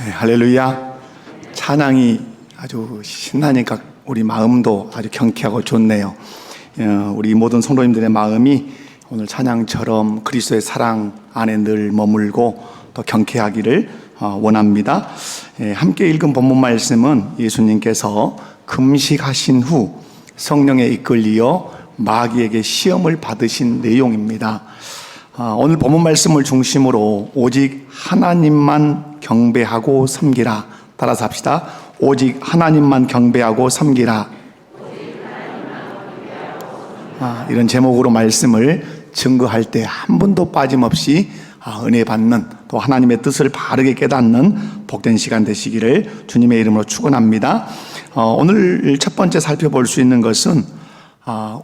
네, 할렐루야. 찬양이 아주 신나니까 우리 마음도 아주 경쾌하고 좋네요. 우리 모든 성도님들의 마음이 오늘 찬양처럼 그리스도의 사랑 안에 늘 머물고 또 경쾌하기를 원합니다. 함께 읽은 본문 말씀은 예수님께서 금식하신 후 성령에 이끌리어 마귀에게 시험을 받으신 내용입니다. 오늘 본문 말씀을 중심으로 오직 하나님만 경배하고 섬기라. 따라서 합시다. 오직 하나님만 경배하고 섬기라. 이런 제목으로 말씀을 증거할 때 한 번도 빠짐없이 은혜 받는, 또 하나님의 뜻을 바르게 깨닫는 복된 시간 되시기를 주님의 이름으로 축원합니다. 오늘 첫 번째 살펴볼 수 있는 것은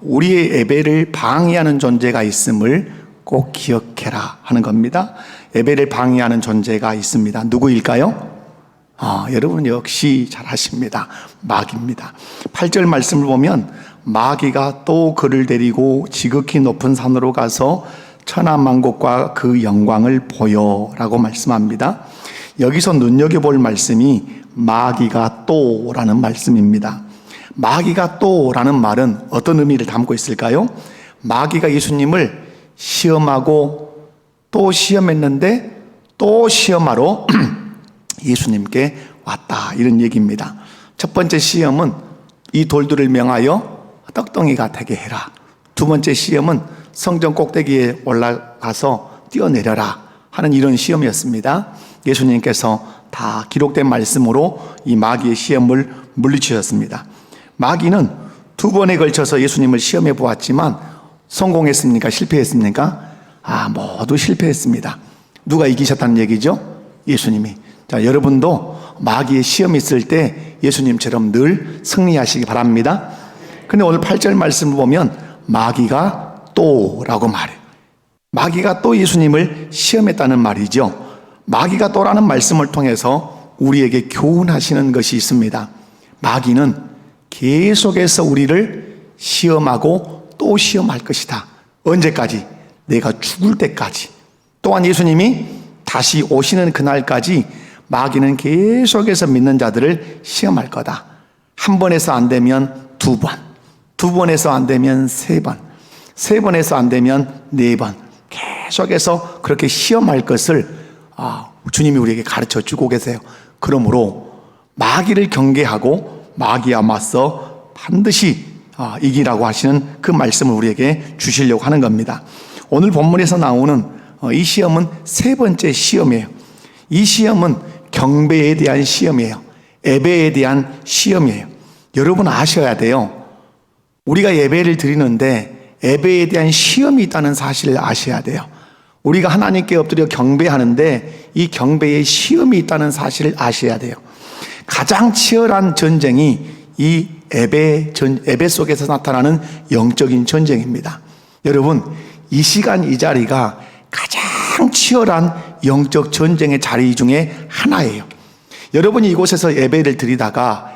우리의 예배를 방해하는 존재가 있음을 꼭 기억해라 하는 겁니다. 예배를 방해하는 존재가 있습니다. 누구일까요? 여러분 역시 잘 아십니다. 마귀입니다. 8절 말씀을 보면 마귀가 또 그를 데리고 지극히 높은 산으로 가서 천하만국과 그 영광을 보여라고 말씀합니다. 여기서 눈여겨볼 말씀이 마귀가 또라는 말씀입니다. 마귀가 또라는 말은 어떤 의미를 담고 있을까요? 마귀가 예수님을 시험하고 또 시험했는데 또 시험하러 예수님께 왔다, 이런 얘기입니다. 첫 번째 시험은 이 돌들을 명하여 떡덩이가 되게 해라. 두 번째 시험은 성전 꼭대기에 올라가서 뛰어내려라 하는 이런 시험이었습니다. 예수님께서 다 기록된 말씀으로 이 마귀의 시험을 물리치셨습니다. 마귀는 두 번에 걸쳐서 예수님을 시험해 보았지만 성공했습니까? 실패했습니까? 모두 실패했습니다. 누가 이기셨다는 얘기죠? 예수님이. 자, 여러분도 마귀의 시험이 있을 때 예수님처럼 늘 승리하시기 바랍니다. 근데 오늘 8절 말씀을 보면 마귀가 또라고 말해요. 마귀가 또 예수님을 시험했다는 말이죠. 마귀가 또라는 말씀을 통해서 우리에게 교훈하시는 것이 있습니다. 마귀는 계속해서 우리를 시험하고 또 시험할 것이다. 언제까지? 내가 죽을 때까지. 또한 예수님이 다시 오시는 그날까지 마귀는 계속해서 믿는 자들을 시험할 거다. 한 번에서 안 되면 두 번, 두 번에서 안 되면 세 번, 세 번에서 안 되면 네 번, 계속해서 그렇게 시험할 것을 주님이 우리에게 가르쳐 주고 계세요. 그러므로 마귀를 경계하고 마귀와 맞서 반드시 이기라고 하시는 그 말씀을 우리에게 주시려고 하는 겁니다. 오늘 본문에서 나오는 이 시험은 세 번째 시험이에요. 이 시험은 경배에 대한 시험이에요. 예배에 대한 시험이에요. 여러분 아셔야 돼요. 우리가 예배를 드리는데 예배에 대한 시험이 있다는 사실을 아셔야 돼요. 우리가 하나님께 엎드려 경배하는데 이 경배에 시험이 있다는 사실을 아셔야 돼요. 가장 치열한 전쟁이 이 예배 속에서 나타나는 영적인 전쟁입니다. 여러분, 이 시간 이 자리가 가장 치열한 영적 전쟁의 자리 중에 하나예요. 여러분이 이곳에서 예배를 드리다가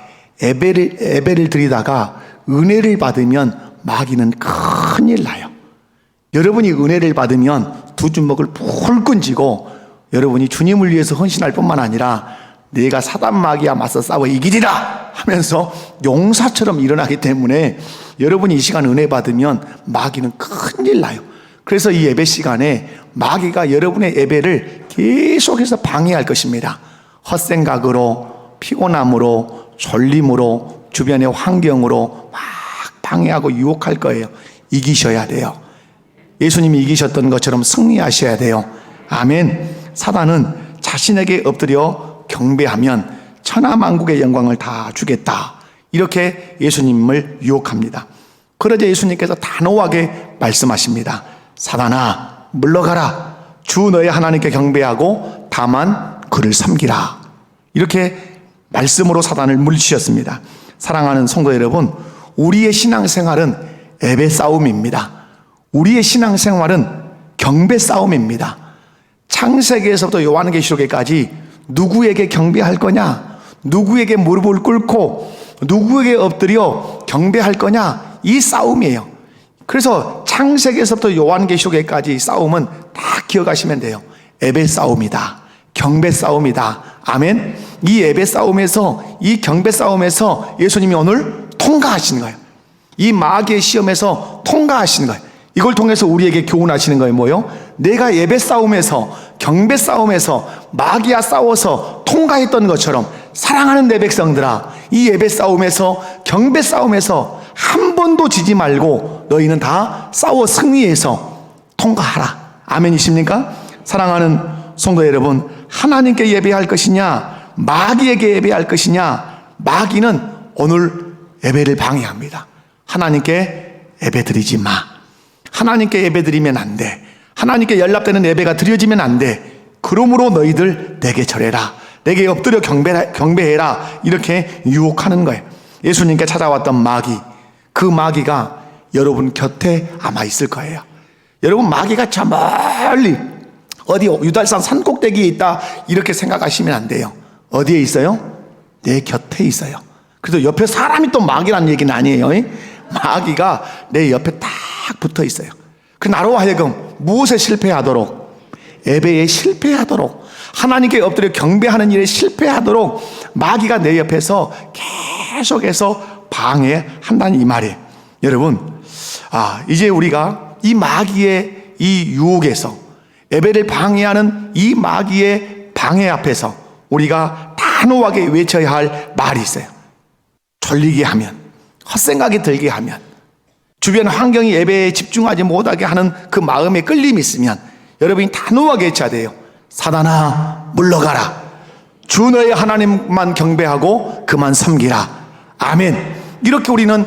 은혜를 받으면 마귀는 큰일 나요. 여러분이 은혜를 받으면 두 주먹을 불끈 쥐고 여러분이 주님을 위해서 헌신할 뿐만 아니라 내가 사단 마귀와 맞서 싸워 이기리라 하면서 용사처럼 일어나기 때문에 여러분이 이 시간 은혜 받으면 마귀는 큰일 나요. 그래서 이 예배 시간에 마귀가 여러분의 예배를 계속해서 방해할 것입니다. 헛생각으로, 피곤함으로, 졸림으로, 주변의 환경으로 막 방해하고 유혹할 거예요. 이기셔야 돼요. 예수님이 이기셨던 것처럼 승리하셔야 돼요. 아멘. 사단은 자신에게 엎드려 경배하면 천하만국의 영광을 다 주겠다, 이렇게 예수님을 유혹합니다. 그러자 예수님께서 단호하게 말씀하십니다. 사단아, 물러가라. 주 너의 하나님께 경배하고 다만 그를 섬기라. 이렇게 말씀으로 사단을 물리치셨습니다. 사랑하는 성도 여러분, 우리의 신앙생활은 예배 싸움입니다. 우리의 신앙생활은 경배 싸움입니다. 창세기에서부터 요한계시록에까지 누구에게 경배할 거냐, 누구에게 무릎을 꿇고 누구에게 엎드려 경배할 거냐, 이 싸움이에요. 그래서 창세기에서부터 요한계시록에까지 싸움은 다 기억하시면 돼요. 예배 싸움이다, 경배 싸움이다, 아멘. 이 예배 싸움에서, 이 경배 싸움에서 예수님이 오늘 통과하시는 거예요. 이 마귀의 시험에서 통과하시는 거예요. 이걸 통해서 우리에게 교훈하시는 거예요. 뭐요? 내가 예배 싸움에서, 경배 싸움에서 마귀와 싸워서 통과했던 것처럼 사랑하는 내 백성들아, 이 예배 싸움에서, 경배 싸움에서 한 번도 지지 말고 너희는 다 싸워 승리해서 통과하라. 아멘이십니까? 사랑하는 성도 여러분, 하나님께 예배할 것이냐, 마귀에게 예배할 것이냐? 마귀는 오늘 예배를 방해합니다. 하나님께 예배드리지 마. 하나님께 예배드리면 안 돼. 하나님께 연락되는 예배가 드려지면 안 돼. 그러므로 너희들 내게 절해라, 내게 엎드려 경배해라, 이렇게 유혹하는 거예요. 예수님께 찾아왔던 마귀, 그 마귀가 여러분 곁에 아마 있을 거예요. 여러분, 마귀가 저 멀리 어디 유달산 산꼭대기에 있다 이렇게 생각하시면 안 돼요. 어디에 있어요? 내 곁에 있어요. 그래서 옆에 사람이 또 마귀라는 얘기는 아니에요. 마귀가 내 옆에 딱 붙어 있어요. 그 나로 하여금 무엇에 실패하도록, 예배에 실패하도록, 하나님께 엎드려 경배하는 일에 실패하도록 마귀가 내 옆에서 계속해서 방해한다는 이 말이에요. 여러분, 이제 우리가 이 마귀의 이 유혹에서, 예배를 방해하는 이 마귀의 방해 앞에서 우리가 단호하게 외쳐야 할 말이 있어요. 졸리게 하면, 헛생각이 들게 하면, 주변 환경이 예배에 집중하지 못하게 하는 그 마음의 끌림이 있으면 여러분이 단호하게 외쳐야 돼요. 사단아, 물러가라. 주 너의 하나님만 경배하고 그만 섬기라. 아멘. 이렇게 우리는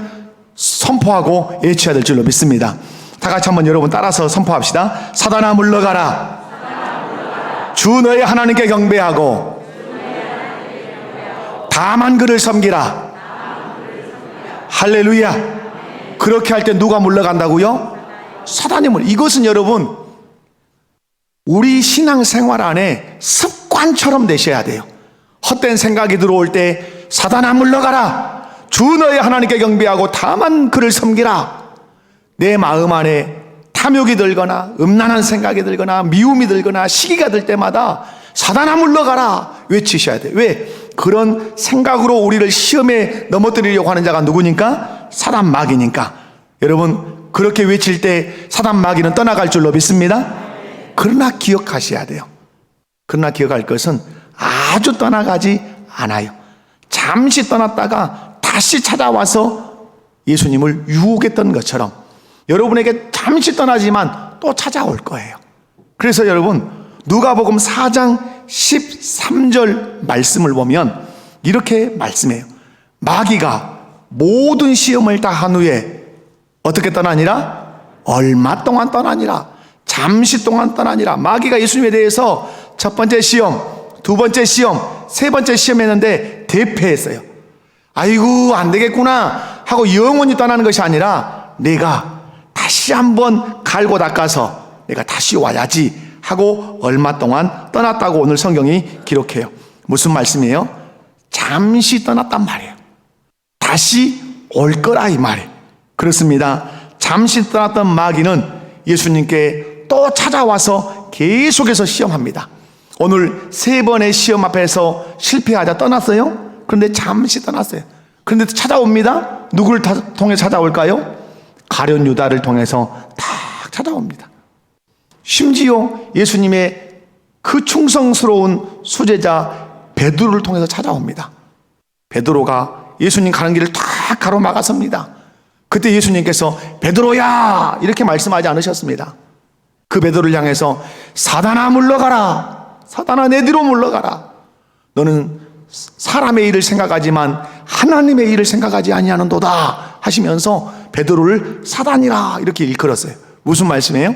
선포하고 외쳐야 될 줄로 믿습니다. 다 같이 한번 여러분 따라서 선포합시다. 사단아, 물러가라. 주 너의 하나님께 경배하고 다만 그를 섬기라. 할렐루야. 그렇게 할 때 누가 물러간다고요? 사단이 이것은 여러분, 우리 신앙생활 안에 습관처럼 되셔야 돼요. 헛된 생각이 들어올 때 사단아, 물러가라. 주 너의 하나님께 경배하고 다만 그를 섬기라. 내 마음 안에 탐욕이 들거나 음란한 생각이 들거나 미움이 들거나 시기가 들 때마다 사단아, 물러가라 외치셔야 돼요. 왜? 그런 생각으로 우리를 시험에 넘어뜨리려고 하는 자가 누구니까? 사단 마귀니까. 여러분, 그렇게 외칠 때 사단 마귀는 떠나갈 줄로 믿습니다. 그러나 기억하셔야 돼요. 그러나 기억할 것은 아주 떠나가지 않아요. 잠시 떠났다가 다시 찾아와서 예수님을 유혹했던 것처럼 여러분에게 잠시 떠나지만 또 찾아올 거예요. 그래서 여러분, 누가복음 4장 13절 말씀을 보면 이렇게 말씀해요. 마귀가 모든 시험을 다 한 후에 어떻게 떠나니라? 얼마 동안 떠나니라? 잠시 동안 떠나니라. 마귀가 예수님에 대해서 첫 번째 시험, 두 번째 시험, 세 번째 시험 했는데 대패했어요. 아이고, 안 되겠구나 하고 영원히 떠나는 것이 아니라 내가 다시 한번 갈고 닦아서 내가 다시 와야지 하고 얼마 동안 떠났다고 오늘 성경이 기록해요. 무슨 말씀이에요? 잠시 떠났단 말이에요. 다시 올 거라 이 말이에요. 그렇습니다. 잠시 떠났던 마귀는 예수님께 또 찾아와서 계속해서 시험합니다. 오늘 세 번의 시험 앞에서 실패하자 떠났어요. 그런데 잠시 떠났어요. 그런데 찾아옵니다. 누구를 통해 찾아올까요? 가룟 유다를 통해서 딱 찾아옵니다. 심지어 예수님의 그 충성스러운 수제자 베드로를 통해서 찾아옵니다. 베드로가 예수님 가는 길을 딱 가로막아섭니다. 그때 예수님께서 베드로야 이렇게 말씀하지 않으셨습니다. 그 베드로를 향해서 사단아, 물러가라. 사단아, 내 뒤로 물러가라. 너는 사람의 일을 생각하지만 하나님의 일을 생각하지 아니하는도다 하시면서 베드로를 사단이라 이렇게 일컬었어요. 무슨 말씀이에요?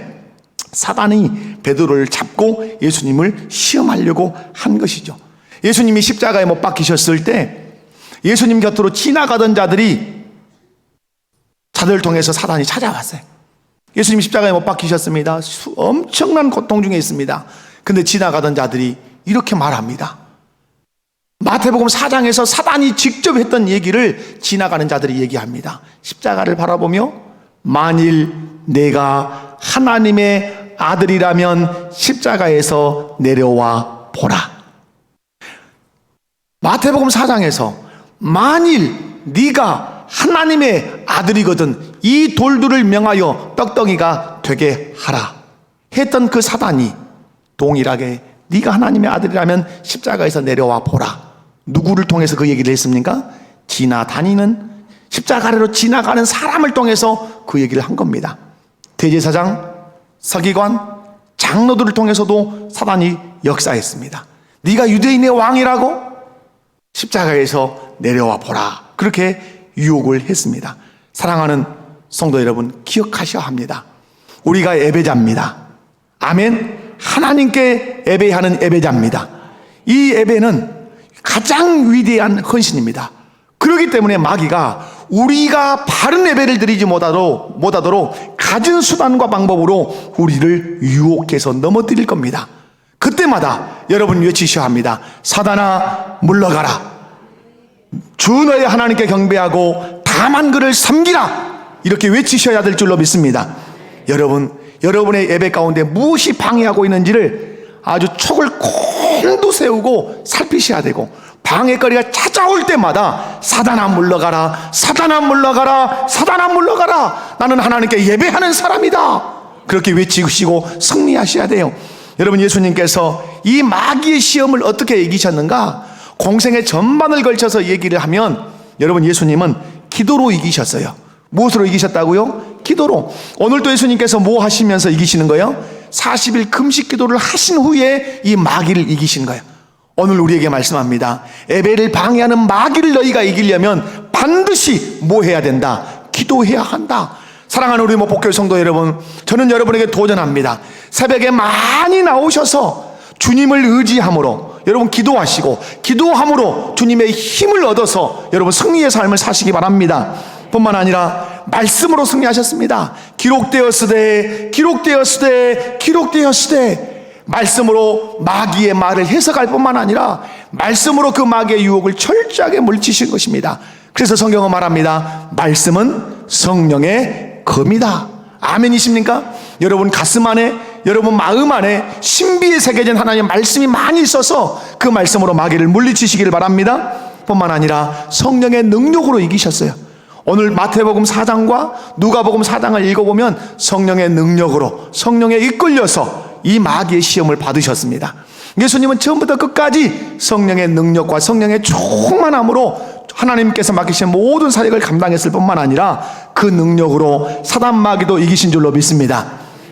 사단이 베드로를 잡고 예수님을 시험하려고 한 것이죠. 예수님이 십자가에 못 박히셨을 때 예수님 곁으로 지나가던 자들을 통해서 사단이 찾아왔어요. 예수님 십자가에 못 박히셨습니다. 엄청난 고통 중에 있습니다. 근데 지나가던 자들이 이렇게 말합니다. 마태복음 4장에서 사단이 직접 했던 얘기를 지나가는 자들이 얘기합니다. 십자가를 바라보며 만일 내가 하나님의 아들이라면 십자가에서 내려와 보라. 마태복음 4장에서 만일 네가 하나님의 아들이거든 이 돌들을 명하여 떡덩이가 되게 하라 했던 그 사단이 동일하게 네가 하나님의 아들이라면 십자가에서 내려와 보라. 누구를 통해서 그 얘기를 했습니까? 지나다니는 십자가 아래로 지나가는 사람을 통해서 그 얘기를 한 겁니다. 대제사장, 서기관, 장로들을 통해서도 사단이 역사했습니다. 네가 유대인의 왕이라고? 십자가에서 내려와 보라. 그렇게 유혹을 했습니다. 사랑하는 성도 여러분, 기억하셔야 합니다. 우리가 예배자입니다. 아멘. 하나님께 예배하는 예배자입니다. 이 예배는 가장 위대한 헌신입니다. 그렇기 때문에 마귀가 우리가 바른 예배를 드리지 못하도록 가진 수단과 방법으로 우리를 유혹해서 넘어뜨릴 겁니다. 그때마다 여러분 외치셔야 합니다. 사단아 물러가라. 주 너의 하나님께 경배하고 다만 그를 섬기라. 이렇게 외치셔야 될 줄로 믿습니다. 여러분의 예배 가운데 무엇이 방해하고 있는지를 아주 촉을 곤두세우고 살피셔야 되고, 방해거리가 찾아올 때마다 사단아 물러가라, 사단아 물러가라, 사단아 물러가라. 나는 하나님께 예배하는 사람이다. 그렇게 외치시고 승리하셔야 돼요. 여러분, 예수님께서 이 마귀의 시험을 어떻게 이기셨는가? 공생의 전반을 걸쳐서 얘기를 하면, 여러분, 예수님은 기도로 이기셨어요. 무엇으로 이기셨다고요? 기도로. 오늘도 예수님께서 뭐 하시면서 이기시는 거예요? 40일 금식 기도를 하신 후에 이 마귀를 이기신 거예요. 오늘 우리에게 말씀합니다. 예배를 방해하는 마귀를 너희가 이기려면 반드시 뭐 해야 된다? 기도해야 한다. 사랑하는 우리 목복교 성도 여러분, 저는 여러분에게 도전합니다. 새벽에 많이 나오셔서 주님을 의지함으로 여러분 기도하시고, 기도함으로 주님의 힘을 얻어서 여러분 승리의 삶을 사시기 바랍니다. 뿐만 아니라 말씀으로 승리하셨습니다. 기록되었으되 기록되었으되 기록되었으되. 말씀으로 마귀의 말을 해석할 뿐만 아니라 말씀으로 그 마귀의 유혹을 철저하게 물리치신 것입니다. 그래서 성경은 말합니다. 말씀은 성령의 검이다. 아멘이십니까? 여러분 가슴 안에, 여러분 마음 안에 신비에 새겨진 하나님의 말씀이 많이 있어서 그 말씀으로 마귀를 물리치시기를 바랍니다. 뿐만 아니라 성령의 능력으로 이기셨어요. 오늘 마태복음 4장과 누가복음 4장을 읽어보면 성령의 능력으로, 성령에 이끌려서 이 마귀의 시험을 받으셨습니다. 예수님은 처음부터 끝까지 성령의 능력과 성령의 충만함으로 하나님께서 맡기신 모든 사역을 감당했을 뿐만 아니라 그 능력으로 사단 마귀도 이기신 줄로 믿습니다.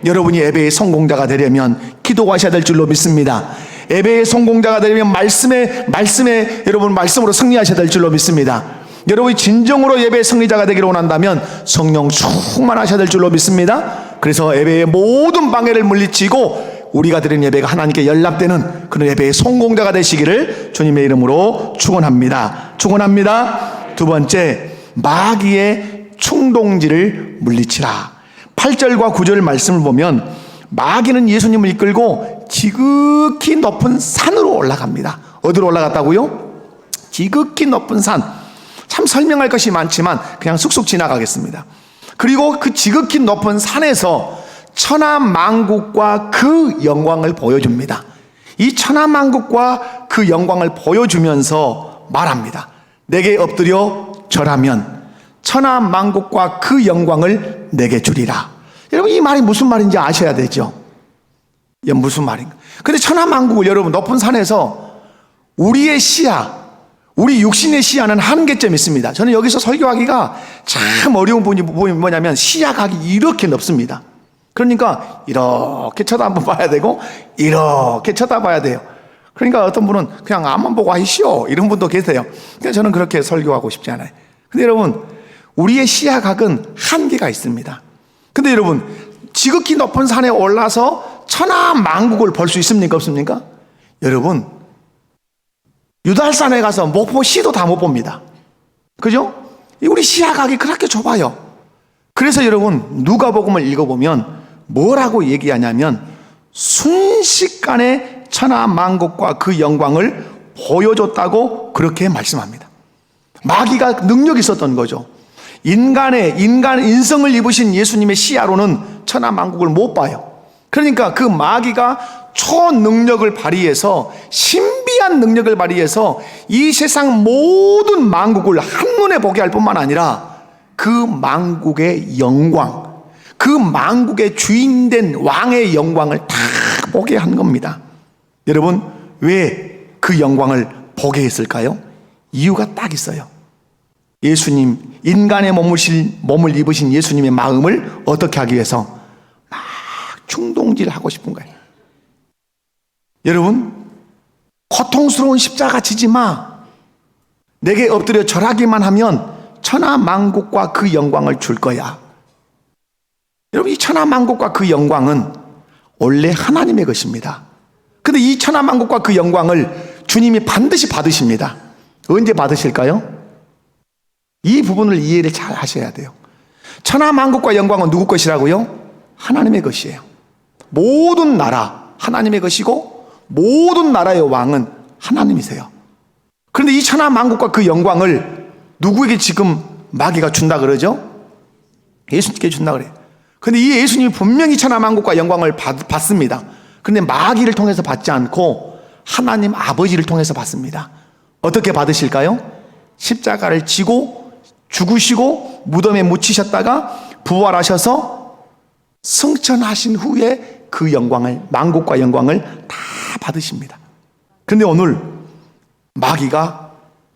여러분이 예배의 성공자가 되려면 기도하셔야 될 줄로 믿습니다. 예배의 성공자가 되려면 말씀에 여러분 말씀으로 승리하셔야 될 줄로 믿습니다. 여러분이 진정으로 예배의 승리자가 되기를 원한다면 성령 충만하셔야 될 줄로 믿습니다. 그래서 예배의 모든 방해를 물리치고 우리가 드리는 예배가 하나님께 연락되는 그런 예배의 성공자가 되시기를 주님의 이름으로 축원합니다. 축원합니다. 두 번째, 마귀의 충동질을 물리치라. 8절과 9절 말씀을 보면 마귀는 예수님을 이끌고 지극히 높은 산으로 올라갑니다. 어디로 올라갔다고요? 지극히 높은 산. 참 설명할 것이 많지만 그냥 쑥쑥 지나가겠습니다. 그리고 그 지극히 높은 산에서 천하만국과 그 영광을 보여줍니다. 이 천하만국과 그 영광을 보여주면서 말합니다. 내게 엎드려 절하면 천하만국과 그 영광을 내게 주리라. 여러분, 이 말이 무슨 말인지 아셔야 되죠. 이게 무슨 말인가? 근데 천하만국을 여러분 높은 산에서 우리의 시야, 우리 육신의 시야는 한계점이 있습니다. 저는 여기서 설교하기가 참 어려운 부분이 뭐냐면 시야각이 이렇게 높습니다. 그러니까 이렇게 쳐다만 봐야 되고 이렇게 쳐다봐야 돼요. 그러니까 어떤 분은 그냥 앞만 보고 하시오 이런 분도 계세요. 근데 저는 그렇게 설교하고 싶지 않아요. 근데 여러분, 우리의 시야각은 한계가 있습니다. 근데 여러분, 지극히 높은 산에 올라서 천하만국을 볼 수 있습니까? 없습니까? 여러분, 유달산에 가서 목포시도 다 못 봅니다. 그죠? 우리 시야각이 그렇게 좁아요. 그래서 여러분, 누가복음을 읽어보면 뭐라고 얘기하냐면 순식간에 천하만국과 그 영광을 보여줬다고 그렇게 말씀합니다. 마귀가 능력이 있었던 거죠. 인성을 입으신 예수님의 시야로는 천하만국을 못 봐요. 그러니까 그 마귀가 초능력을 발휘해서, 신비한 능력을 발휘해서 이 세상 모든 만국을 한눈에 보게 할 뿐만 아니라 그 만국의 영광, 그 만국의 주인된 왕의 영광을 다 보게 한 겁니다. 여러분, 왜 그 영광을 보게 했을까요? 이유가 딱 있어요. 예수님, 인간의 몸을 입으신 예수님의 마음을 어떻게 하기 위해서? 막 충동질하고 싶은 거예요. 여러분, 고통스러운 십자가 지지 마. 내게 엎드려 절하기만 하면 천하만국과 그 영광을 줄 거야. 여러분, 이 천하만국과 그 영광은 원래 하나님의 것입니다. 근데 이 천하만국과 그 영광을 주님이 반드시 받으십니다. 언제 받으실까요? 이 부분을 이해를 잘 하셔야 돼요. 천하만국과 영광은 누구 것이라고요? 하나님의 것이에요. 모든 나라 하나님의 것이고 모든 나라의 왕은 하나님이세요. 그런데 이 천하만국과 그 영광을 누구에게 지금 마귀가 준다 그러죠? 예수님께 준다 그래요. 그런데 이 예수님이 분명히 천하만국과 영광을 받습니다. 그런데 마귀를 통해서 받지 않고 하나님 아버지를 통해서 받습니다. 어떻게 받으실까요? 십자가를 지고 죽으시고 무덤에 묻히셨다가 부활하셔서 승천하신 후에 그 영광을, 만국과 영광을 다 받으십니다. 그런데 오늘 마귀가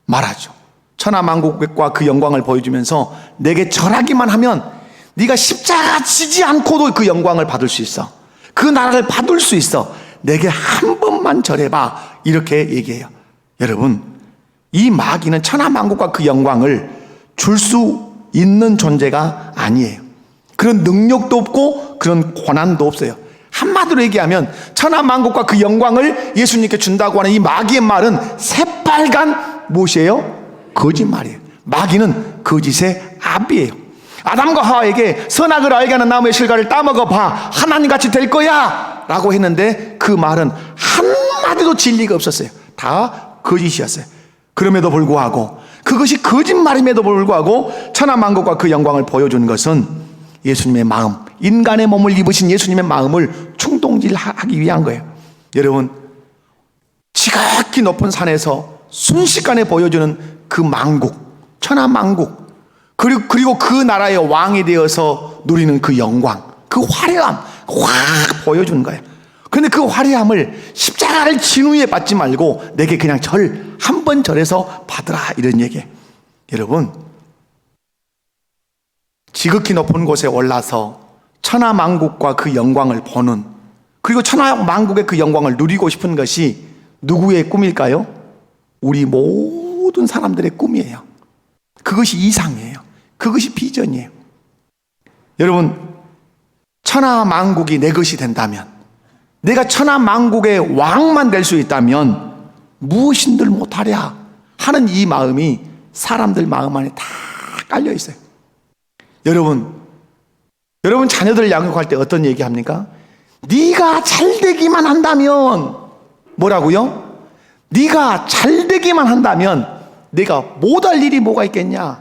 말하죠. 천하만국과 그 영광을 보여주면서 내게 절하기만 하면 네가 십자가 지지 않고도 그 영광을 받을 수 있어. 그 나라를 받을 수 있어. 내게 한 번만 절해봐. 이렇게 얘기해요. 여러분, 이 마귀는 천하만국과 그 영광을 줄 수 있는 존재가 아니에요. 그런 능력도 없고 그런 권한도 없어요. 한마디로 얘기하면 천하만국과 그 영광을 예수님께 준다고 하는 이 마귀의 말은 새빨간 무엇이에요? 거짓말이에요. 마귀는 거짓의 아비예요. 아담과 하와에게 선악을 알게 하는 나무의 실과를 따먹어봐, 하나님같이 될 거야 라고 했는데 그 말은 한마디도 진리가 없었어요. 다 거짓이었어요. 그럼에도 불구하고, 그것이 거짓말임에도 불구하고 천하만국과 그 영광을 보여준 것은 예수님의 마음, 인간의 몸을 입으신 예수님의 마음을 충동질하기 위한 거예요. 여러분, 지극히 높은 산에서 순식간에 보여주는 그 만국, 천하만국, 그리고 그 나라의 왕이 되어서 누리는 그 영광, 그 화려함 확 보여주는 거예요. 그런데 그 화려함을 십자가를 진 후에 받지 말고 내게 그냥 한 번 절해서 받으라, 이런 얘기예요. 여러분, 지극히 높은 곳에 올라서 천하만국과 그 영광을 보는, 그리고 천하만국의 그 영광을 누리고 싶은 것이 누구의 꿈일까요? 우리 모든 사람들의 꿈이에요. 그것이 이상이에요. 그것이 비전이에요. 여러분, 천하만국이 내 것이 된다면, 내가 천하만국의 왕만 될 수 있다면 무엇인들 못하랴 하는 이 마음이 사람들 마음 안에 다 깔려 있어요. 여러분 자녀들 양육할 때 어떤 얘기 합니까? 네가 잘 되기만 한다면, 뭐라고요? 네가 잘 되기만 한다면 내가 못할 일이 뭐가 있겠냐.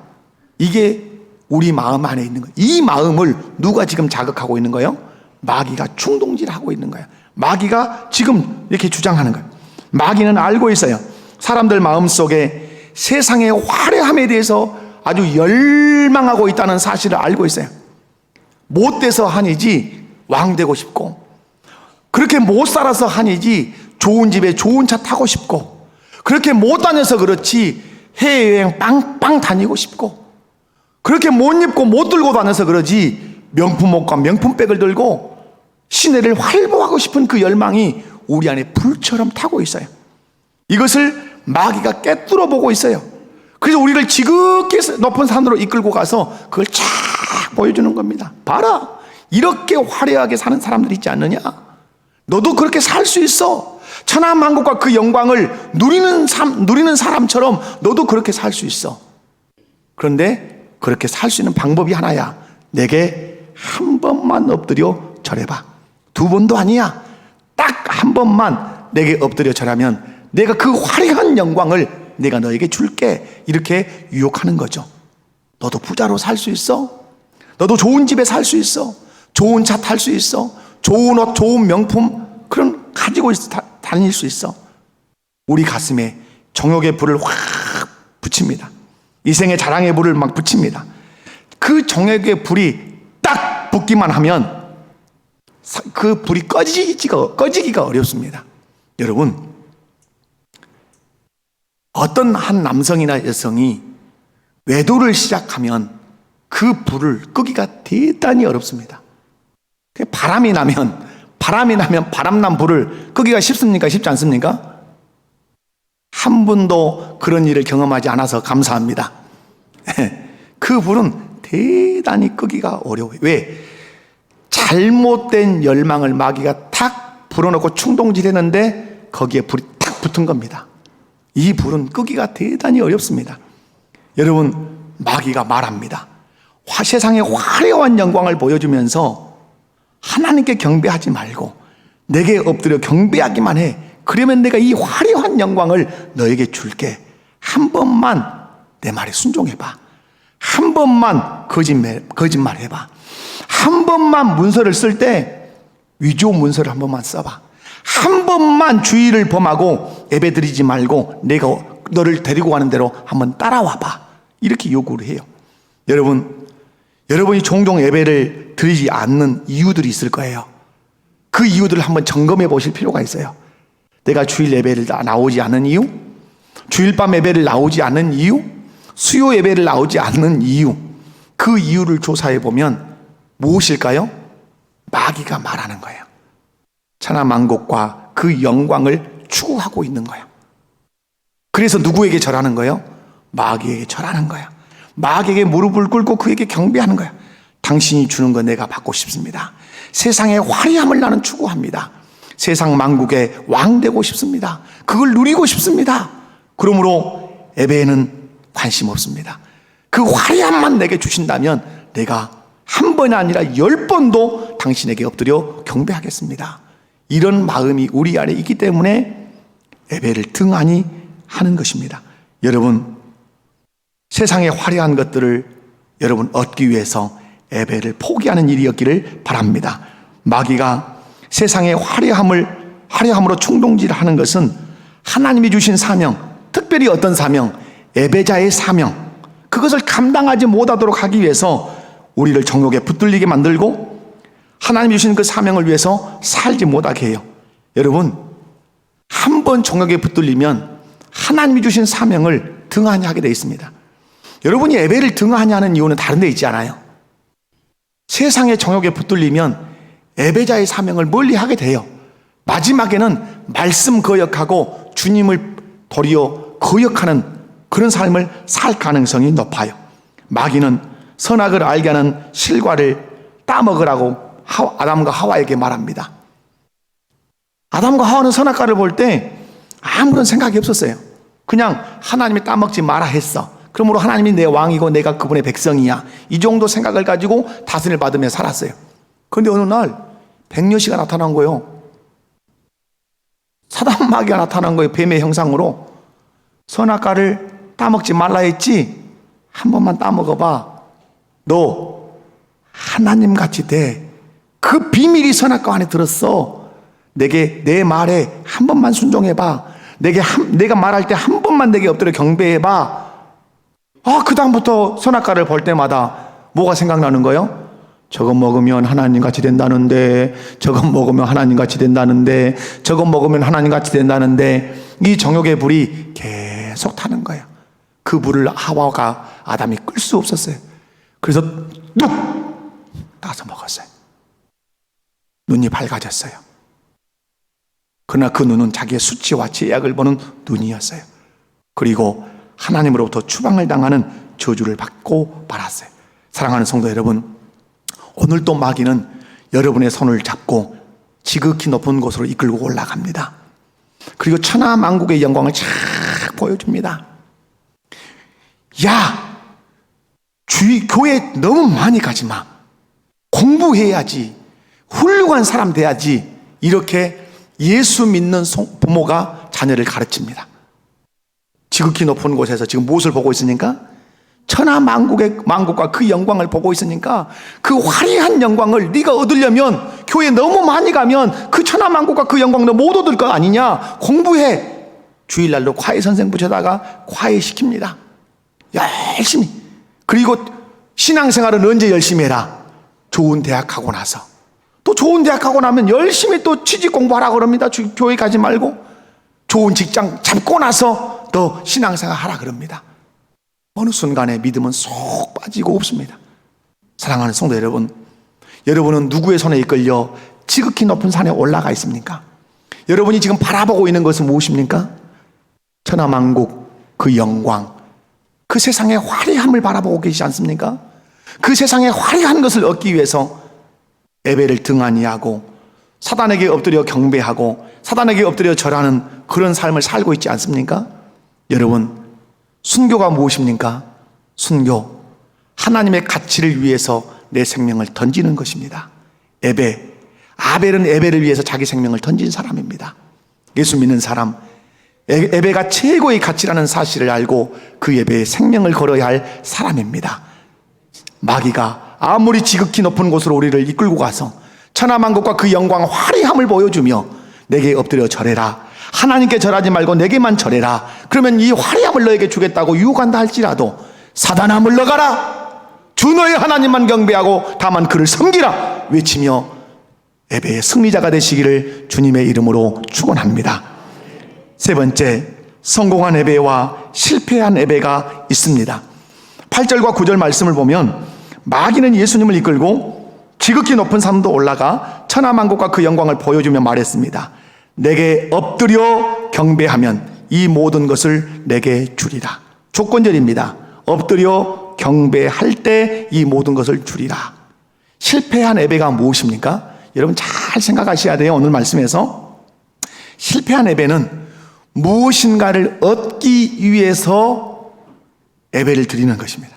이게 우리 마음 안에 있는 거예요. 이 마음을 누가 지금 자극하고 있는 거예요? 마귀가 충동질하고 있는 거예요. 마귀가 지금 이렇게 주장하는 거예요. 마귀는 알고 있어요. 사람들 마음속에 세상의 화려함에 대해서 아주 열망하고 있다는 사실을 알고 있어요. 못돼서 한이지 왕 되고 싶고, 그렇게 못 살아서 한이지 좋은 집에 좋은 차 타고 싶고, 그렇게 못 다녀서 그렇지 해외여행 빵빵 다니고 싶고, 그렇게 못 입고 못 들고 다녀서 그러지 명품 옷과 명품백을 들고 시내를 활보하고 싶은 그 열망이 우리 안에 불처럼 타고 있어요. 이것을 마귀가 꿰뚫어 보고 있어요. 그래서 우리를 지극히 높은 산으로 이끌고 가서 그걸 쫙 보여주는 겁니다. 봐라, 이렇게 화려하게 사는 사람들이 있지 않느냐? 너도 그렇게 살 수 있어. 천하만국과 그 영광을 누리는 사람처럼 너도 그렇게 살 수 있어. 그런데 그렇게 살 수 있는 방법이 하나야. 내게 한 번만 엎드려 절해봐. 두 번도 아니야. 딱 한 번만 내게 엎드려 절하면 내가 그 화려한 영광을 내가 너에게 줄게. 이렇게 유혹하는 거죠. 너도 부자로 살 수 있어. 너도 좋은 집에 살 수 있어. 좋은 차 탈 수 있어. 좋은 옷, 좋은 명품, 그런 가지고 다닐 수 있어. 우리 가슴에 정욕의 불을 확 붙입니다. 이생의 자랑의 불을 막 붙입니다. 그 정욕의 불이 딱 붙기만 하면 그 불이 꺼지기가 어렵습니다. 여러분, 어떤 한 남성이나 여성이 외도를 시작하면 그 불을 끄기가 대단히 어렵습니다. 바람이 나면 바람난 불을 끄기가 쉽습니까? 쉽지 않습니까? 한 분도 그런 일을 경험하지 않아서 감사합니다. 그 불은 대단히 끄기가 어려워요. 왜? 잘못된 열망을 마귀가 탁 불어넣고 충동질했는데 거기에 불이 탁 붙은 겁니다. 이 불은 끄기가 대단히 어렵습니다. 여러분, 마귀가 말합니다. 세상의 화려한 영광을 보여주면서 하나님께 경배하지 말고 내게 엎드려 경배하기만 해. 그러면 내가 이 화려한 영광을 너에게 줄게. 한 번만 내 말에 순종해봐. 한 번만 거짓말 해봐. 한 번만 문서를 쓸 때 위조 문서를 한 번만 써봐. 한 번만 주의를 범하고 예배 드리지 말고 내가 너를 데리고 가는 대로 한번 따라와봐. 이렇게 요구를 해요. 여러분이 종종 예배를 드리지 않는 이유들이 있을 거예요. 그 이유들을 한번 점검해 보실 필요가 있어요. 내가 주일 예배를 나오지 않는 이유, 주일밤 예배를 나오지 않는 이유, 수요 예배를 나오지 않는 이유, 그 이유를 조사해 보면 무엇일까요? 마귀가 말하는 거예요. 천하만국과 그 영광을 추구하고 있는 거예요. 그래서 누구에게 절하는 거예요? 마귀에게 절하는 거예요. 마귀에게 무릎을 꿇고 그에게 경배하는 거예요. 당신이 주는 거 내가 받고 싶습니다. 세상의 화려함을 나는 추구합니다. 세상 만국의 왕 되고 싶습니다. 그걸 누리고 싶습니다. 그러므로 예배에는 관심 없습니다. 그 화려함만 내게 주신다면 내가 한 번이 아니라 10번도 당신에게 엎드려 경배하겠습니다. 이런 마음이 우리 안에 있기 때문에 예배를 등한히 하는 것입니다. 여러분, 세상의 화려한 것들을 여러분 얻기 위해서 예배를 포기하는 일이었기를 바랍니다. 마귀가 세상의 화려함으로 충동질하는 것은 하나님이 주신 사명, 특별히 어떤 사명? 예배자의 사명. 그것을 감당하지 못하도록 하기 위해서 우리를 정욕에 붙들리게 만들고 하나님이 주신 그 사명을 위해서 살지 못하게 해요. 여러분, 한 번 정욕에 붙들리면 하나님이 주신 사명을 등한히 하게 되어 있습니다. 여러분이 예배를 등한히 하는 이유는 다른 데 있지 않아요. 세상의 정욕에 붙들리면 예배자의 사명을 멀리 하게 돼요. 마지막에는 말씀 거역하고 주님을 도리어 거역하는 그런 삶을 살 가능성이 높아요. 마귀는 선악을 알게 하는 실과를 따먹으라고 아담과 하와에게 말합니다. 아담과 하와는 선악과를 볼 때 아무런 생각이 없었어요. 그냥 하나님이 따먹지 마라 했어. 그러므로 하나님이 내 왕이고 내가 그분의 백성이야. 이 정도 생각을 가지고 다스림을 받으며 살았어요. 그런데 어느 날 백녀시가 나타난 거예요. 사단 마귀가 나타난 거예요. 뱀의 형상으로. 선악과를 따먹지 말라 했지? 한 번만 따먹어봐. 너 하나님같이 돼. 그 비밀이 선악과 안에 들었어. 내 말에 한 번만 순종해봐. 내가 말할 때 한 번만 내게 엎드려 경배해봐. 그 다음부터 선악과를 볼 때마다 뭐가 생각나는 거예요? 저거 먹으면 하나님같이 된다는데, 저거 먹으면 하나님같이 된다는데, 저거 먹으면 하나님같이 된다는데, 이 정욕의 불이 계속 타는 거예요. 그 불을 하와가 아담이 끌 수 없었어요. 그래서 뚝 따서 먹었어요. 눈이 밝아졌어요. 그러나 그 눈은 자기의 수치와 제약을 보는 눈이었어요. 그리고 하나님으로부터 추방을 당하는 저주를 받고 말았어요. 사랑하는 성도 여러분, 오늘도 마귀는 여러분의 손을 잡고 지극히 높은 곳으로 이끌고 올라갑니다. 그리고 천하만국의 영광을 쫙 보여줍니다. 야, 교회 너무 많이 가지 마. 공부해야지. 훌륭한 사람 돼야지. 이렇게 예수 믿는 부모가 자녀를 가르칩니다. 지극히 높은 곳에서 지금 무엇을 보고 있으니까? 천하만국과 그 영광을 보고 있으니까 그 화려한 영광을 네가 얻으려면 교회 너무 많이 가면 그 천하만국과 그 영광 너 못 얻을 거 아니냐? 공부해. 주일날로 과외 선생 붙여다가 과외 시킵니다. 열심히. 그리고 신앙생활은 언제 열심히 해라? 좋은 대학 가고 나서. 또 좋은 대학 가고 나면 열심히 또 취직 공부하라 그럽니다. 교회 가지 말고. 좋은 직장 잡고 나서 또 신앙생활 하라 그럽니다. 어느 순간에 믿음은 쏙 빠지고 없습니다. 사랑하는 성도 여러분, 여러분은 누구의 손에 이끌려 지극히 높은 산에 올라가 있습니까? 여러분이 지금 바라보고 있는 것은 무엇입니까? 천하만국, 그 영광, 그 세상의 화려함을 바라보고 계시지 않습니까? 그 세상의 화려한 것을 얻기 위해서 예배를 등한히 하고 사단에게 엎드려 경배하고 사단에게 엎드려 절하는 그런 삶을 살고 있지 않습니까? 여러분, 순교가 무엇입니까? 순교, 하나님의 가치를 위해서 내 생명을 던지는 것입니다. 예배, 아벨은 예배를 위해서 자기 생명을 던진 사람입니다. 예수 믿는 사람, 예배가 최고의 가치라는 사실을 알고 그 예배에 생명을 걸어야 할 사람입니다. 마귀가 아무리 지극히 높은 곳으로 우리를 이끌고 가서 천하만국과 그 영광 화려함을 보여주며 내게 엎드려 절해라, 하나님께 절하지 말고 내게만 절해라, 그러면 이 화려함을 너에게 주겠다고 유혹한다 할지라도 사단아 물러가라, 주 너의 하나님만 경배하고 다만 그를 섬기라 외치며 예배의 승리자가 되시기를 주님의 이름으로 축원합니다. 세 번째, 성공한 예배와 실패한 예배가 있습니다. 8절과 9절 말씀을 보면 마귀는 예수님을 이끌고 지극히 높은 산도 올라가 천하만국과 그 영광을 보여주며 말했습니다. 내게 엎드려 경배하면 이 모든 것을 내게 주리라. 조건절입니다. 엎드려 경배할 때 이 모든 것을 주리라. 실패한 예배가 무엇입니까? 여러분 잘 생각하셔야 돼요. 오늘 말씀에서 실패한 예배는 무엇인가를 얻기 위해서 예배를 드리는 것입니다.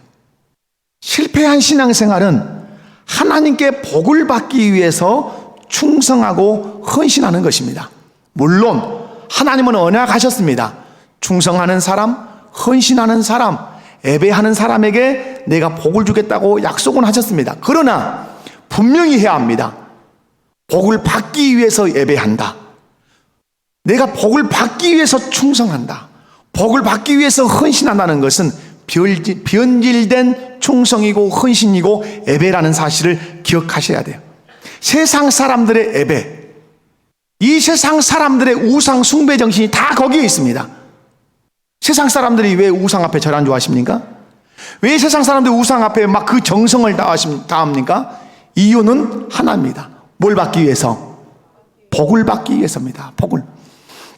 실패한 신앙생활은 하나님께 복을 받기 위해서 충성하고 헌신하는 것입니다. 물론 하나님은 언약하셨습니다. 충성하는 사람, 헌신하는 사람, 예배하는 사람에게 내가 복을 주겠다고 약속은 하셨습니다. 그러나 분명히 해야 합니다. 복을 받기 위해서 예배한다. 내가 복을 받기 위해서 충성한다. 복을 받기 위해서 헌신한다는 것은 변질된 충성이고 헌신이고 예배라는 사실을 기억하셔야 돼요. 세상 사람들의 예배, 이 세상 사람들의 우상 숭배 정신이 다 거기에 있습니다. 세상 사람들이 왜 우상 앞에 절 안 좋아하십니까? 왜 세상 사람들이 우상 앞에 막 그 정성을 다합니까? 이유는 하나입니다. 뭘 받기 위해서? 복을 받기 위해서입니다. 복을.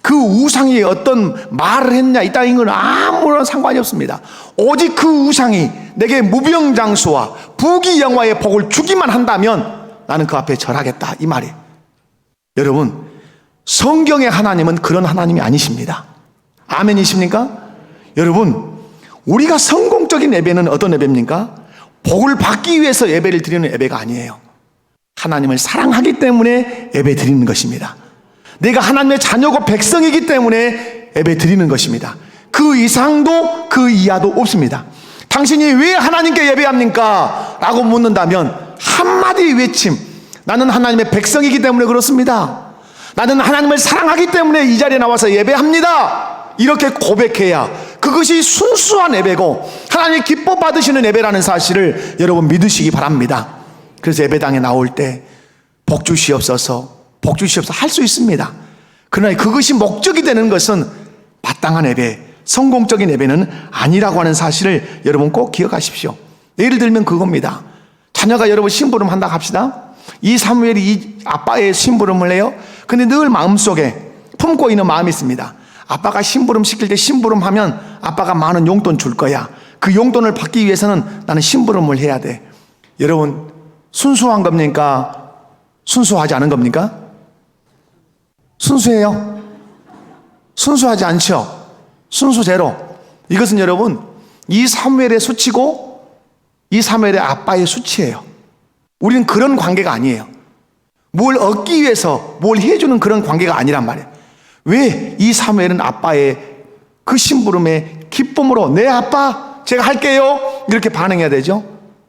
그 우상이 어떤 말을 했냐 이 따윈 건 아무런 상관이 없습니다. 오직 그 우상이 내게 무병장수와 부귀영화의 복을 주기만 한다면 나는 그 앞에 절하겠다 이 말이에요. 여러분, 성경의 하나님은 그런 하나님이 아니십니다. 아멘이십니까? 여러분, 우리가 성공적인 예배는 어떤 예배입니까? 복을 받기 위해서 예배를 드리는 예배가 아니에요. 하나님을 사랑하기 때문에 예배 드리는 것입니다. 내가 하나님의 자녀고 백성이기 때문에 예배 드리는 것입니다. 그 이상도 그 이하도 없습니다. 당신이 왜 하나님께 예배합니까? 라고 묻는다면 한마디 외침, 나는 하나님의 백성이기 때문에 그렇습니다. 나는 하나님을 사랑하기 때문에 이 자리에 나와서 예배합니다. 이렇게 고백해야 그것이 순수한 예배고 하나님이 기뻐 받으시는 예배라는 사실을 여러분 믿으시기 바랍니다. 그래서 예배당에 나올 때 복 주시옵소서, 복 주시옵소서 할 수 있습니다. 그러나 그것이 목적이 되는 것은 마땅한 예배, 성공적인 예배는 아니라고 하는 사실을 여러분 꼭 기억하십시오. 예를 들면 그겁니다. 자녀가 여러분 심부름 한다 합시다. 이 사무엘이 이 아빠의 심부름을 해요. 근데 늘 마음속에 품고 있는 마음이 있습니다. 아빠가 심부름 시킬 때 심부름하면 아빠가 많은 용돈 줄 거야. 그 용돈을 받기 위해서는 나는 심부름을 해야 돼. 여러분, 순수한 겁니까? 순수하지 않은 겁니까? 순수해요? 순수하지 않죠? 순수 제로. 이것은 여러분 이 사무엘의 수치고 이 사무엘의 아빠의 수치예요. 우리는 그런 관계가 아니에요. 뭘 얻기 위해서 뭘 해주는 그런 관계가 아니란 말이에요. 왜 이 사무엘은 아빠의 그 심부름의 기쁨으로 내 아빠 제가 할게요 이렇게 반응해야 되죠?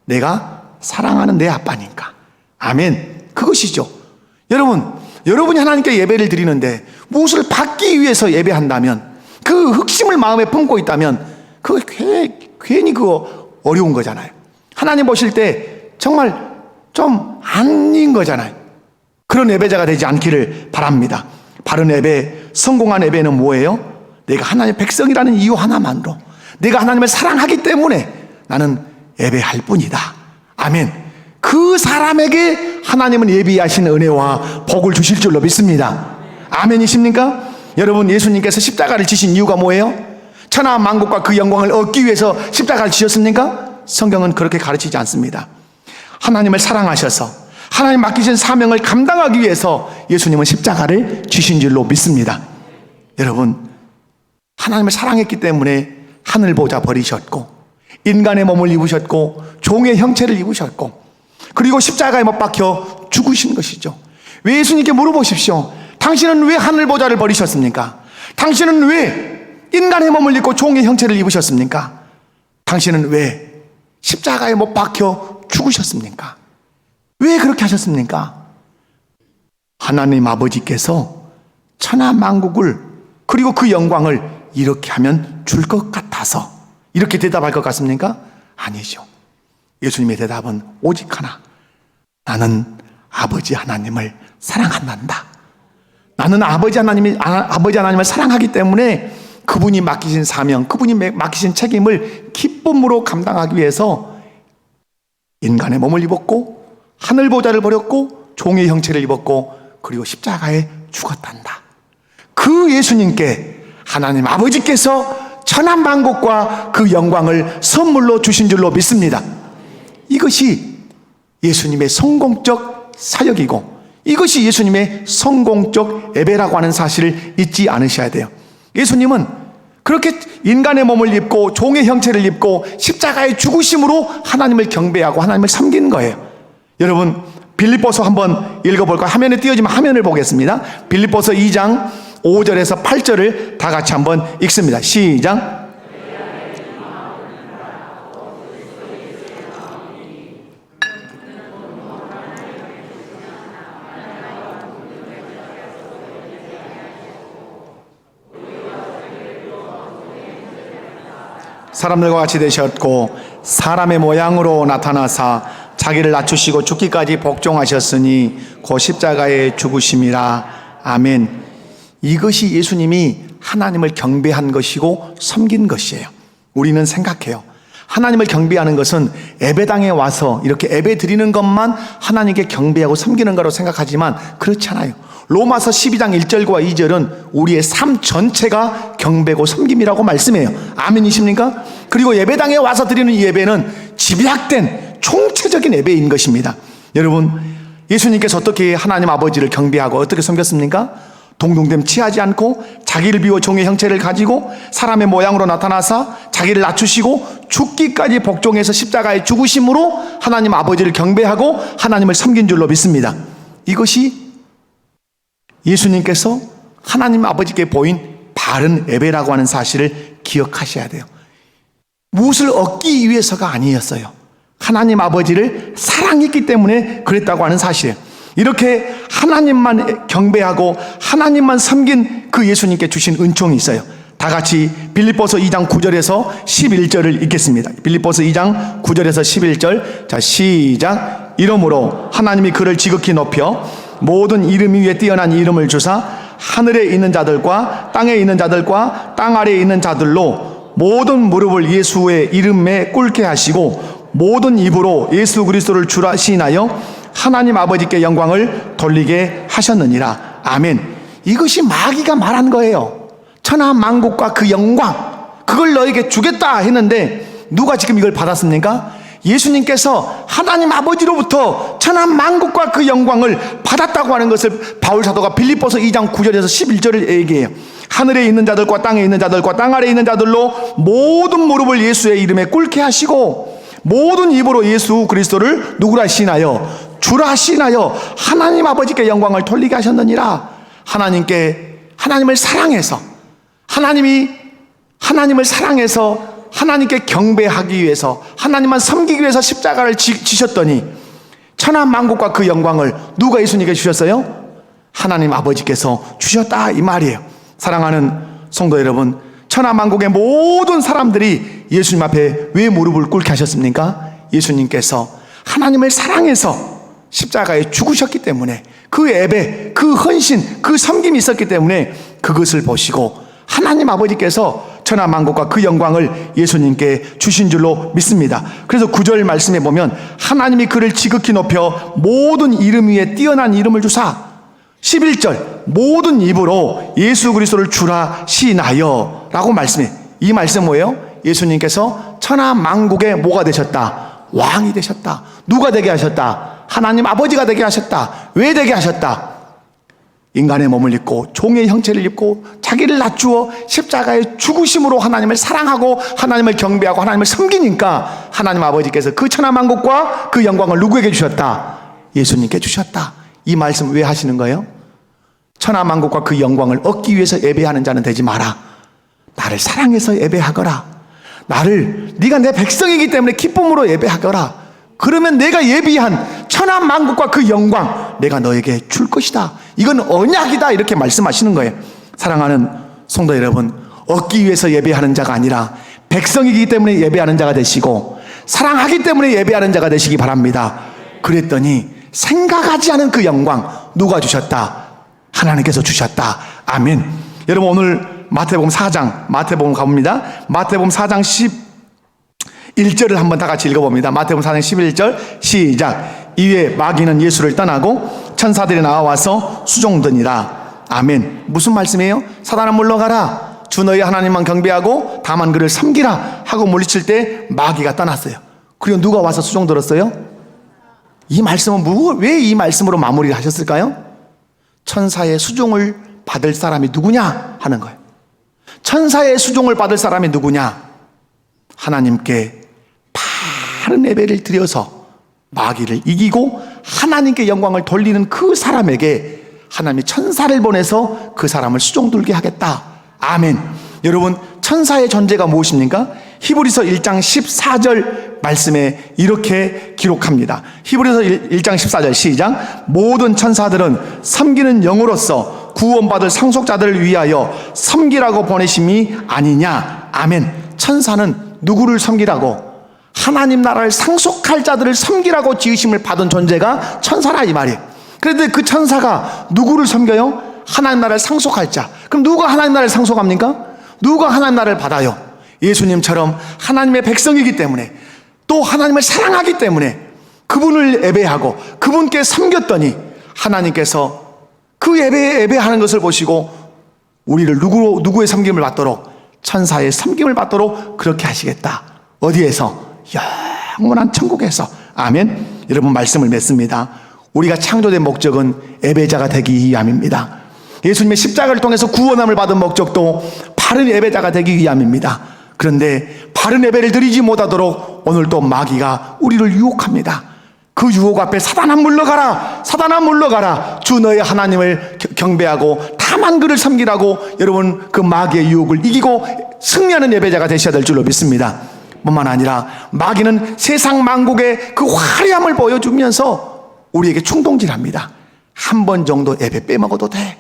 내가 사랑하는 내 아빠니까. 아멘. 그것이죠. 여러분이 하나님께 예배를 드리는데 무엇을 받기 위해서 예배한다면, 그 흑심을 마음에 품고 있다면 그거 괜히 그거 어려운 거잖아요. 하나님 보실 때 정말 좀 아닌 거잖아요. 그런 예배자가 되지 않기를 바랍니다. 바른 예배, 성공한 예배는 뭐예요? 내가 하나님의 백성이라는 이유 하나만으로, 내가 하나님을 사랑하기 때문에 나는 예배할 뿐이다. 아멘. 그 사람에게 하나님은 예비하신 은혜와 복을 주실 줄로 믿습니다. 아멘이십니까? 여러분, 예수님께서 십자가를 지신 이유가 뭐예요? 천하 만국과 그 영광을 얻기 위해서 십자가를 지셨습니까? 성경은 그렇게 가르치지 않습니다. 하나님을 사랑하셔서 하나님 맡기신 사명을 감당하기 위해서 예수님은 십자가를 지신 줄로 믿습니다. 여러분, 하나님을 사랑했기 때문에 하늘 보좌 버리셨고, 인간의 몸을 입으셨고, 종의 형체를 입으셨고, 그리고 십자가에 못 박혀 죽으신 것이죠. 왜 예수님께 물어보십시오. 당신은 왜 하늘 보좌를 버리셨습니까? 당신은 왜 인간의 몸을 입고 종의 형체를 입으셨습니까? 당신은 왜 십자가에 못 박혀 죽으셨습니까? 왜 그렇게 하셨습니까? 하나님 아버지께서 천하 만국을, 그리고 그 영광을 이렇게 하면 줄 것 같아서 이렇게 대답할 것 같습니까? 아니죠. 예수님의 대답은 오직 하나. 나는 아버지 하나님을 사랑한단다. 나는 아버지 하나님을 사랑하기 때문에 그분이 맡기신 사명, 그분이 맡기신 책임을 기쁨으로 감당하기 위해서 인간의 몸을 입었고, 하늘 보좌를 버렸고, 종의 형체를 입었고, 그리고 십자가에 죽었단다. 그 예수님께 하나님 아버지께서 천하 만국과 그 영광을 선물로 주신 줄로 믿습니다. 이것이 예수님의 성공적 사역이고, 이것이 예수님의 성공적 예배라고 하는 사실을 잊지 않으셔야 돼요. 예수님은 그렇게 인간의 몸을 입고 종의 형체를 입고 십자가의 죽으심으로 하나님을 경배하고 하나님을 섬기는 거예요. 여러분, 빌립보서 한번 읽어볼까요? 화면에 띄워지면 화면을 보겠습니다. 빌립보서 2장 5절에서 8절을 다 같이 한번 읽습니다. 시작. 사람들과 같이 되셨고 사람의 모양으로 나타나사 자기를 낮추시고 죽기까지 복종하셨으니 곧 십자가에 죽으심이라. 아멘. 이것이 예수님이 하나님을 경배한 것이고 섬긴 것이에요. 우리는 생각해요. 하나님을 경배하는 것은 예배당에 와서 이렇게 예배 드리는 것만 하나님께 경배하고 섬기는 거라고 생각하지만 그렇지 않아요. 로마서 12장 1절과 2절은 우리의 삶 전체가 경배고 섬김이라고 말씀해요. 아멘이십니까? 그리고 예배당에 와서 드리는 이 예배는 집약된 총체적인 예배인 것입니다. 여러분, 예수님께서 어떻게 하나님 아버지를 경배하고 어떻게 섬겼습니까? 동등됨 취하지 않고 자기를 비워 종의 형체를 가지고 사람의 모양으로 나타나사 자기를 낮추시고 죽기까지 복종해서 십자가에 죽으심으로 하나님 아버지를 경배하고 하나님을 섬긴 줄로 믿습니다. 이것이 예수님께서 하나님 아버지께 보인 바른 예배라고 하는 사실을 기억하셔야 돼요. 무엇을 얻기 위해서가 아니었어요. 하나님 아버지를 사랑했기 때문에 그랬다고 하는 사실이에요. 이렇게 하나님만 경배하고 하나님만 섬긴 그 예수님께 주신 은총이 있어요. 다 같이 빌립보서 2장 9절에서 11절을 읽겠습니다. 빌립보서 2장 9절에서 11절. 자, 시작. 이러므로 하나님이 그를 지극히 높여 모든 이름 위에 뛰어난 이름을 주사 하늘에 있는 자들과 땅에 있는 자들과 땅 아래에 있는 자들로 모든 무릎을 예수의 이름에 꿇게 하시고 모든 입으로 예수 그리스도를 주라 시인하여 하나님 아버지께 영광을 돌리게 하셨느니라. 아멘. 이것이 마귀가 말한 거예요. 천하 만국과 그 영광, 그걸 너에게 주겠다 했는데 누가 지금 이걸 받았습니까? 예수님께서 하나님 아버지로부터 천하 만국과 그 영광을 받았다고 하는 것을 바울 사도가 빌립보서 2장 9절에서 11절을 얘기해요. 하늘에 있는 자들과 땅에 있는 자들과 땅 아래에 있는 자들로 모든 무릎을 예수의 이름에 꿇게 하시고 모든 입으로 예수 그리스도를 누구라 시인하여 주라 시인하여 하나님 아버지께 영광을 돌리게 하셨느니라. 하나님을 사랑해서 하나님을 사랑해서 하나님께 경배하기 위해서 하나님만 섬기기 위해서 십자가를 지셨더니 천하 만국과 그 영광을 누가 예수님께 주셨어요? 하나님 아버지께서 주셨다, 이 말이에요. 사랑하는 성도 여러분, 천하 만국의 모든 사람들이 예수님 앞에 왜 무릎을 꿇게 하셨습니까? 예수님께서 하나님을 사랑해서 십자가에 죽으셨기 때문에, 그 예배, 그 헌신, 그 섬김이 있었기 때문에 그것을 보시고 하나님 아버지께서 천하 만국과 그 영광을 예수님께 주신 줄로 믿습니다. 그래서 9절 말씀에 보면 하나님이 그를 지극히 높여 모든 이름 위에 뛰어난 이름을 주사, 11절 모든 입으로 예수 그리스도를 주라 시인하여 라고 말씀해. 이 말씀 뭐예요? 예수님께서 천하 만국의 뭐가 되셨다? 왕이 되셨다. 누가 되게 하셨다? 하나님 아버지가 되게 하셨다. 왜 되게 하셨다? 인간의 몸을 입고 종의 형체를 입고 자기를 낮추어 십자가의 죽으심으로 하나님을 사랑하고 하나님을 경배하고 하나님을 섬기니까 하나님 아버지께서 그 천하 만국과 그 영광을 누구에게 주셨다? 예수님께 주셨다. 이 말씀 왜 하시는 거예요? 천하 만국과 그 영광을 얻기 위해서 예배하는 자는 되지 마라. 나를 사랑해서 예배하거라. 네가 내 백성이기 때문에 기쁨으로 예배하거라. 그러면 내가 예비한 천하 만국과 그 영광 내가 너에게 줄 것이다. 이건 언약이다, 이렇게 말씀하시는 거예요. 사랑하는 성도 여러분, 얻기 위해서 예배하는 자가 아니라 백성이기 때문에 예배하는 자가 되시고 사랑하기 때문에 예배하는 자가 되시기 바랍니다. 그랬더니 생각하지 않은 그 영광 누가 주셨다? 하나님께서 주셨다. 아멘. 여러분, 오늘 마태복음 4장, 마태복음 가봅니다. 마태복음 4장 11절을 한번 다 같이 읽어봅니다. 마태복음 4장 11절 시작. 이에 마귀는 예수를 떠나고 천사들이 나와서 수종드니라. 아멘. 무슨 말씀이에요? 사단아 물러가라. 주 너희 하나님만 경배하고 다만 그를 섬기라 하고 물리칠 때 마귀가 떠났어요. 그리고 누가 와서 수종들었어요? 이 말씀은 왜 이 말씀으로 마무리를 하셨을까요? 천사의 수종을 받을 사람이 누구냐 하는 거예요. 천사의 수종을 받을 사람이 누구냐? 하나님께 바른 예배를 드려서 마귀를 이기고 하나님께 영광을 돌리는 그 사람에게 하나님이 천사를 보내서 그 사람을 수종들게 하겠다. 아멘. 여러분, 천사의 존재가 무엇입니까? 히브리서 1장 14절 말씀에 이렇게 기록합니다. 히브리서 1장 14절 시작. 모든 천사들은 섬기는 영으로서 구원받을 상속자들을 위하여 섬기라고 보내심이 아니냐. 아멘. 천사는 누구를 섬기라고? 하나님 나라를 상속할 자들을 섬기라고 지으심을 받은 존재가 천사라, 이 말이에요. 그런데 그 천사가 누구를 섬겨요? 하나님 나라를 상속할 자. 그럼 누가 하나님 나라를 상속합니까? 누가 하나님 나라를 받아요? 예수님처럼 하나님의 백성이기 때문에, 또 하나님을 사랑하기 때문에 그분을 예배하고 그분께 섬겼더니 하나님께서 그 예배하는 것을 보시고 우리를 누구의 섬김을 받도록, 천사의 섬김을 받도록 그렇게 하시겠다. 어디에서? 영원한 천국에서. 아멘. 여러분, 말씀을 맺습니다. 우리가 창조된 목적은 예배자가 되기 위함입니다. 예수님의 십자가를 통해서 구원함을 받은 목적도 바른 예배자가 되기 위함입니다. 그런데 바른 예배를 드리지 못하도록 오늘 또 마귀가 우리를 유혹합니다. 그 유혹 앞에 사단아 물러가라, 사단아 물러가라. 주 너의 하나님을 경배하고 다만 그를 섬기라고. 여러분, 그 마귀의 유혹을 이기고 승리하는 예배자가 되셔야 될 줄로 믿습니다. 뿐만 아니라 마귀는 세상 만국의 그 화려함을 보여주면서 우리에게 충동질합니다. 한 번 정도 예배 빼먹어도 돼.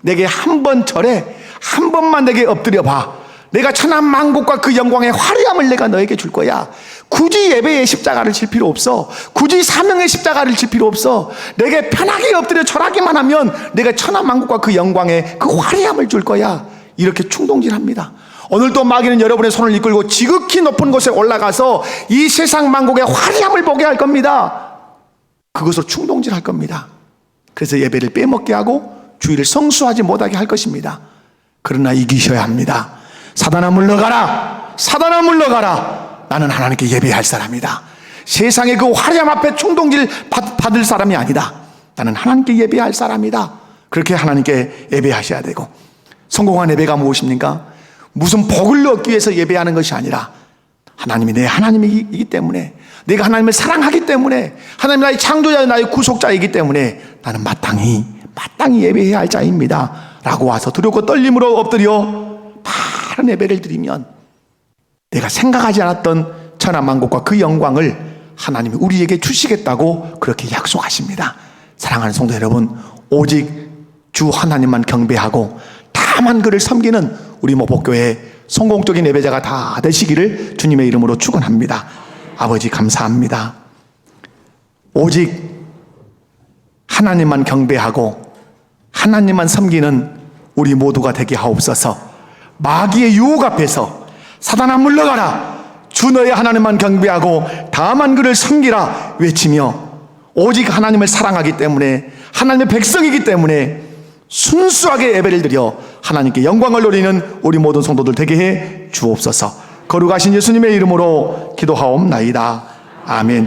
내게 한 번 절해. 한 번만 내게 엎드려 봐. 내가 천하 만국과 그 영광의 화려함을 내가 너에게 줄 거야. 굳이 예배의 십자가를 질 필요 없어. 굳이 사명의 십자가를 질 필요 없어. 내게 편하게 엎드려 절하기만 하면 내가 천하 만국과 그 영광의 그 화려함을 줄 거야. 이렇게 충동질합니다. 오늘 또 마귀는 여러분의 손을 이끌고 지극히 높은 곳에 올라가서 이 세상 만국의 화려함을 보게 할 겁니다. 그것으로 충동질할 겁니다. 그래서 예배를 빼먹게 하고 주의를 성수하지 못하게 할 것입니다. 그러나 이기셔야 합니다. 사단아 물러가라, 사단아 물러가라. 나는 하나님께 예배할 사람이다. 세상의 그 화려함 앞에 충동질 받을 사람이 아니다. 나는 하나님께 예배할 사람이다. 그렇게 하나님께 예배하셔야 되고, 성공한 예배가 무엇입니까? 무슨 복을 얻기 위해서 예배하는 것이 아니라 하나님이 내 하나님이기 때문에, 내가 하나님을 사랑하기 때문에, 하나님 나의 창조자, 나의 구속자이기 때문에 나는 마땅히 예배해야 할 자입니다 라고 와서 두렵고 떨림으로 엎드려 바른 예배를 드리면 내가 생각하지 않았던 천하 만국과 그 영광을 하나님이 우리에게 주시겠다고 그렇게 약속하십니다. 사랑하는 성도 여러분, 오직 주 하나님만 경배하고 다만 그를 섬기는 우리 모복교회 성공적인 예배자가 다 되시기를 주님의 이름으로 축원합니다. 아버지 감사합니다. 오직 하나님만 경배하고 하나님만 섬기는 우리 모두가 되게 하옵소서. 마귀의 유혹 앞에서 사단아 물러가라, 주 너의 하나님만 경배하고 다만 그를 섬기라 외치며 오직 하나님을 사랑하기 때문에, 하나님의 백성이기 때문에 순수하게 예배를 드려 하나님께 영광을 돌리는 우리 모든 성도들 되게 해 주옵소서. 거룩하신 예수님의 이름으로 기도하옵나이다. 아멘.